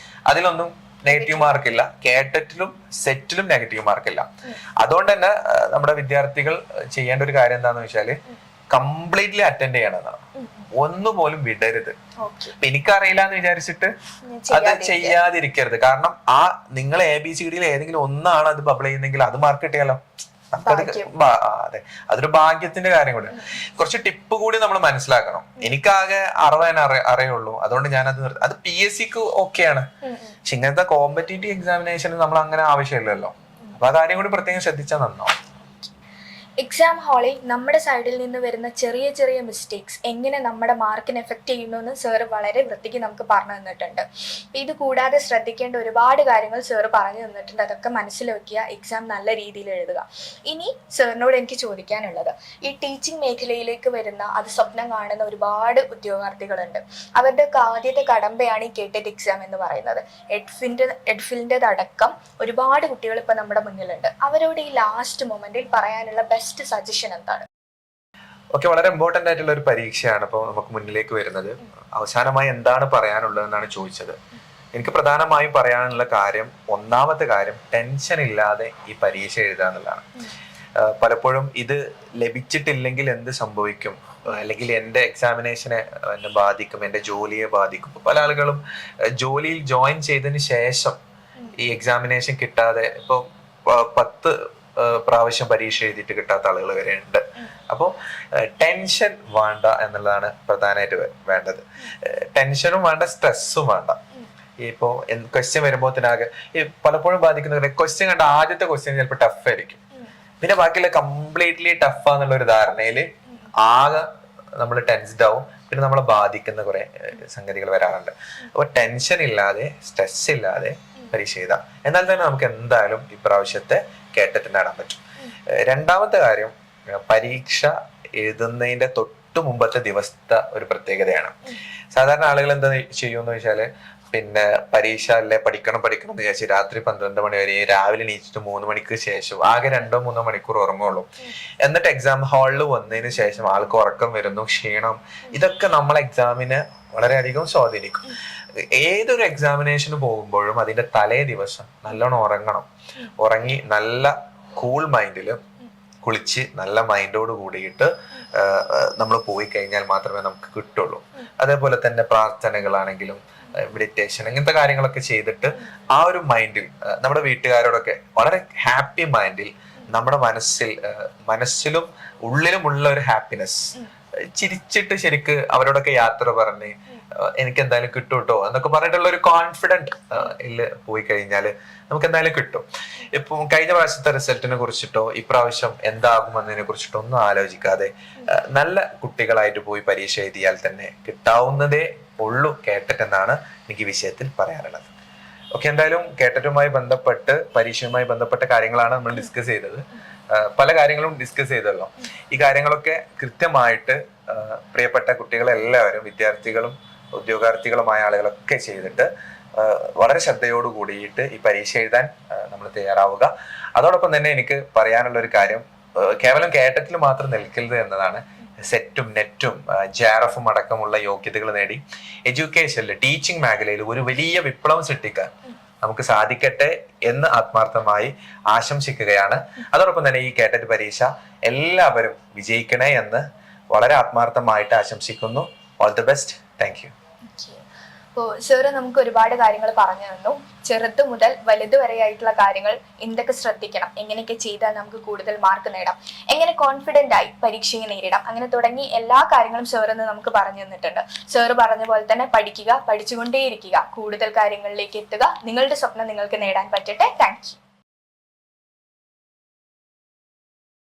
അതിലൊന്നും നെഗറ്റീവ് മാർക്ക് ഇല്ല. കേട്ടറ്റിലും സെറ്റിലും നെഗറ്റീവ് മാർക്ക് ഇല്ല. അതുകൊണ്ട് തന്നെ നമ്മുടെ വിദ്യാർത്ഥികൾ ചെയ്യേണ്ട ഒരു കാര്യം എന്താന്ന് വെച്ചാല് കംപ്ലീറ്റ്ലി അറ്റൻഡ് ചെയ്യണമെന്നാണ്. ഒന്നുപോലും വിടരുത്. എനിക്കറിയില്ല എന്ന് വിചാരിച്ചിട്ട് അത് ചെയ്യാതിരിക്കരുത്. കാരണം നിങ്ങൾ ABCDയിൽ ഏതെങ്കിലും ഒന്നാണ് അത് ബബിൾ ചെയ്യുന്നെങ്കിൽ അത് മാർക്ക് കിട്ടിയാലോ. അതെ, അതൊരു ഭാഗ്യത്തിന്റെ കാര്യം കൂടെ. കുറച്ച് ടിപ്പ് കൂടി നമ്മൾ മനസ്സിലാക്കണം. എനിക്കാകെ 60 അറിയുള്ളൂ, അതുകൊണ്ട് ഞാനത് അത് PSCക്ക് ഓക്കെയാണ്. പക്ഷെ ഇങ്ങനത്തെ കോമ്പറ്റേറ്റീവ് എക്സാമിനേഷന് നമ്മൾ അങ്ങനെ ആവശ്യമില്ലല്ലോ. അപ്പൊ ആ കാര്യം കൂടി പ്രത്യേകം ശ്രദ്ധിച്ചാൽ നന്നാവും. എക്സാം ഹാളിൽ നമ്മുടെ സൈഡിൽ നിന്ന് വരുന്ന ചെറിയ ചെറിയ മിസ്റ്റേക്സ് എങ്ങനെ നമ്മുടെ മാർക്കിനെ എഫക്റ്റ് ചെയ്യുന്നു എന്ന് സാറ് വളരെ വൃത്തിക്ക് നമുക്ക് പറഞ്ഞു തന്നിട്ടുണ്ട്. ഇത് കൂടാതെ ശ്രദ്ധിക്കേണ്ട ഒരുപാട് കാര്യങ്ങൾ സാറ് പറഞ്ഞു തന്നിട്ടുണ്ട്. അതൊക്കെ മനസ്സിൽ വെക്കുക, എക്സാം നല്ല രീതിയിൽ എഴുതുക. ഇനി സാറിനോട് എനിക്ക് ചോദിക്കാനുള്ളത്, ഈ ടീച്ചിങ് മേഖലയിലേക്ക് വരുന്ന അത് സ്വപ്നം കാണുന്ന ഒരുപാട് ഉദ്യോഗാർത്ഥികളുണ്ട്. അവരുടെ ആദ്യത്തെ കടമ്പയാണ് ഈ കേട്ടറ്റ് എക്സാം എന്ന് പറയുന്നത്. എഡ്ഫിലിൻ്റെ അടക്കം ഒരുപാട് കുട്ടികൾ ഇപ്പം നമ്മുടെ മുന്നിലുണ്ട്. അവരോട് ഈ ലാസ്റ്റ് മൊമെന്റിൽ പറയാനുള്ള ബെസ്റ്റ് സജഷൻ എന്താണ്? ഓക്കെ, വളരെ ഇമ്പോർട്ടന്റ് ആയിട്ടുള്ള ഒരു പരീക്ഷയാണ് ഇപ്പോൾ നമുക്ക് മുന്നിലേക്ക് വരുന്നത്. അവസാനമായി എന്താണ് പറയാനുള്ളതെന്നാണ് ചോദിച്ചത്. എനിക്ക് പ്രധാനമായും പറയാനുള്ള കാര്യം, ഒന്നാമത്തെ കാര്യം, ടെൻഷൻ ഇല്ലാതെ ഈ പരീക്ഷ എഴുതുക എന്നുള്ളതാണ്. പലപ്പോഴും ഇത് ലഭിച്ചിട്ടില്ലെങ്കിൽ എന്ത് സംഭവിക്കും, അല്ലെങ്കിൽ എൻ്റെ എക്സാമിനേഷനെ എന്നെ ബാധിക്കും, എൻ്റെ ജോലിയെ ബാധിക്കും. പല ആളുകളും ജോലിയിൽ ജോയിൻ ചെയ്തതിന് ശേഷം ഈ എക്സാമിനേഷൻ കിട്ടാതെ ഇപ്പോൾ 10 പ്രാവശ്യം പരീക്ഷ എഴുതിയിട്ട് കിട്ടാത്ത ആളുകൾ വരെ ഉണ്ട്. അപ്പോൾ ടെൻഷൻ വേണ്ട എന്നുള്ളതാണ് പ്രധാനമായിട്ട് വേണ്ടത്. ടെൻഷനും വേണ്ട, സ്ട്രെസ്സും വേണ്ട. ഇപ്പോ ക്വസ്റ്റ്യൻ വരുമ്പോൾ തന്നെ ഈ പലപ്പോഴും ബാധിക്കുന്ന ക്വസ്റ്റ്യൻ കണ്ട ആദ്യത്തെ ക്വസ്റ്റ്യൻ ചിലപ്പോൾ ടഫ് ആയിരിക്കും, പിന്നെ ബാക്കിയുള്ള കംപ്ലീറ്റ്ലി ടഫാന്നുള്ള ഒരു ധാരണയില് ആകെ നമ്മൾ ടെൻസ്ഡ് ആവും, പിന്നെ നമ്മളെ ബാധിക്കുന്ന കുറെ സംഗതികൾ വരാറുണ്ട്. അപ്പൊ ടെൻഷൻ ഇല്ലാതെ, സ്ട്രെസ് ഇല്ലാതെ പരീക്ഷ എഴുതാം. എന്നാൽ തന്നെ നമുക്ക് എന്തായാലും ഇപ്രാവശ്യത്തെ കേട്ടിട്ട് നേടാൻ പറ്റും. രണ്ടാമത്തെ കാര്യം, പരീക്ഷ എഴുതുന്നതിന്റെ തൊട്ടു മുമ്പത്തെ ദിവസത്തെ ഒരു പ്രത്യേകതയാണ്. സാധാരണ ആളുകൾ എന്താ ചെയ്യുമെന്ന് വെച്ചാല്, പിന്നെ പരീക്ഷ അല്ലേ പഠിക്കണം എന്ന് വിചാരിച്ച് രാത്രി 12 മണി വരെ, രാവിലെ എണീച്ചിട്ട് 3 മണിക്ക് ശേഷം ആകെ 2-3 മണിക്കൂർ ഉറങ്ങുള്ളൂ. എന്നിട്ട് എക്സാം ഹാളിൽ വന്നതിന് ശേഷം ആൾക്ക് ഉറക്കം വരുന്നു, ക്ഷീണം. ഇതൊക്കെ നമ്മളെ എക്സാമിനെ വളരെയധികം സ്വാധീനിക്കും. ഏതൊരു എക്സാമിനേഷന് പോകുമ്പോഴും അതിന്റെ തലേ ദിവസം നല്ലോണം ഉറങ്ങണം. ഉറങ്ങി നല്ല കൂൾ മൈൻഡില് കുളിച്ച് നല്ല മൈൻഡോട് കൂടിയിട്ട് നമ്മൾ പോയി കഴിഞ്ഞാൽ മാത്രമേ നമുക്ക് കിട്ടുള്ളൂ. അതേപോലെ തന്നെ പ്രാർത്ഥനകളാണെങ്കിലും മെഡിറ്റേഷൻ, ഇങ്ങനത്തെ കാര്യങ്ങളൊക്കെ ചെയ്തിട്ട് ആ ഒരു മൈൻഡിൽ നമ്മുടെ വീട്ടുകാരോടൊക്കെ വളരെ ഹാപ്പി മൈൻഡിൽ, നമ്മുടെ മനസ്സിലും ഉള്ളിലുമുള്ള ഒരു ഹാപ്പിനെസ്, ചിരിച്ചിട്ട് ശരിക്ക് അവരോടൊക്കെ യാത്ര പറഞ്ഞ് എനിക്ക് എന്തായാലും കിട്ടും കേട്ടോ എന്നൊക്കെ പറഞ്ഞിട്ടുള്ള ഒരു കോൺഫിഡന്റ് പോയി കഴിഞ്ഞാൽ നമുക്ക് എന്തായാലും കിട്ടും. ഇപ്പം കഴിഞ്ഞ പ്രാവശ്യത്തെ റിസൾട്ടിനെ കുറിച്ചിട്ടോ ഇപ്രാവശ്യം എന്താകുമെന്നതിനെ കുറിച്ചിട്ടോ ഒന്നും ആലോചിക്കാതെ നല്ല കുട്ടികളായിട്ട് പോയി പരീക്ഷ എഴുതിയാൽ തന്നെ കിട്ടാവുന്നതേ ഉള്ളൂ കേട്ടിട്ടെന്നാണ് എനിക്ക് വിഷയത്തിൽ പറയാനുള്ളത്. ഓക്കെ, എന്തായാലും കേട്ടറ്റുമായി ബന്ധപ്പെട്ട്, പരീക്ഷയുമായി ബന്ധപ്പെട്ട കാര്യങ്ങളാണ് നമ്മൾ ഡിസ്കസ് ചെയ്തത്. പല കാര്യങ്ങളും ഡിസ്കസ് ചെയ്തല്ലോ. ഈ കാര്യങ്ങളൊക്കെ കൃത്യമായിട്ട് പ്രിയപ്പെട്ട കുട്ടികളെല്ലാവരും, വിദ്യാർത്ഥികളും ഉദ്യോഗാർത്ഥികളുമായ ആളുകളൊക്കെ ചെയ്തിട്ട് വളരെ ശ്രദ്ധയോട് കൂടിയിട്ട് ഈ പരീക്ഷ എഴുതാൻ നമ്മൾ തയ്യാറാവുക. അതോടൊപ്പം തന്നെ എനിക്ക് പറയാനുള്ള ഒരു കാര്യം, കേവലം കേട്ടറ്റിൽ മാത്രം നിൽക്കരുത് എന്നതാണ്. സെറ്റും നെറ്റും ജാറഫും അടക്കമുള്ള യോഗ്യതകൾ നേടി എഡ്യൂക്കേഷനിൽ, ടീച്ചിങ് മേഖലയിൽ ഒരു വലിയ വിപ്ലവം സൃഷ്ടിക്കാൻ നമുക്ക് സാധിക്കട്ടെ എന്ന് ആത്മാർത്ഥമായി ആശംസിക്കുകയാണ്. അതോടൊപ്പം തന്നെ ഈ കേട്ടറ്റ് പരീക്ഷ എല്ലാവരും വിജയിക്കണേ എന്ന് വളരെ ആത്മാർത്ഥമായിട്ട് ആശംസിക്കുന്നു. All the best. Thank you. അപ്പോൾ സാറ് നമുക്ക് ഒരുപാട് കാര്യങ്ങൾ പറഞ്ഞു തന്നു. ചെറുത് മുതൽ വലുത് വരെയായിട്ടുള്ള കാര്യങ്ങൾ എന്തൊക്കെ ശ്രദ്ധിക്കണം, എങ്ങനെയൊക്കെ ചെയ്താൽ നമുക്ക് കൂടുതൽ മാർക്ക് നേടാം, എങ്ങനെ കോൺഫിഡൻ്റ് ആയി പരീക്ഷയെ നേരിടാം, അങ്ങനെ തുടങ്ങി എല്ലാ കാര്യങ്ങളും സാറിന്ന് നമുക്ക് പറഞ്ഞു തന്നിട്ടുണ്ട്. സാറ് പറഞ്ഞ പോലെ തന്നെ പഠിക്കുക, പഠിച്ചുകൊണ്ടേയിരിക്കുക, കൂടുതൽ കാര്യങ്ങളിലേക്ക് എത്തുക, നിങ്ങളുടെ സ്വപ്നം നിങ്ങൾക്ക് നേടാൻ പറ്റട്ടെ. Thank U.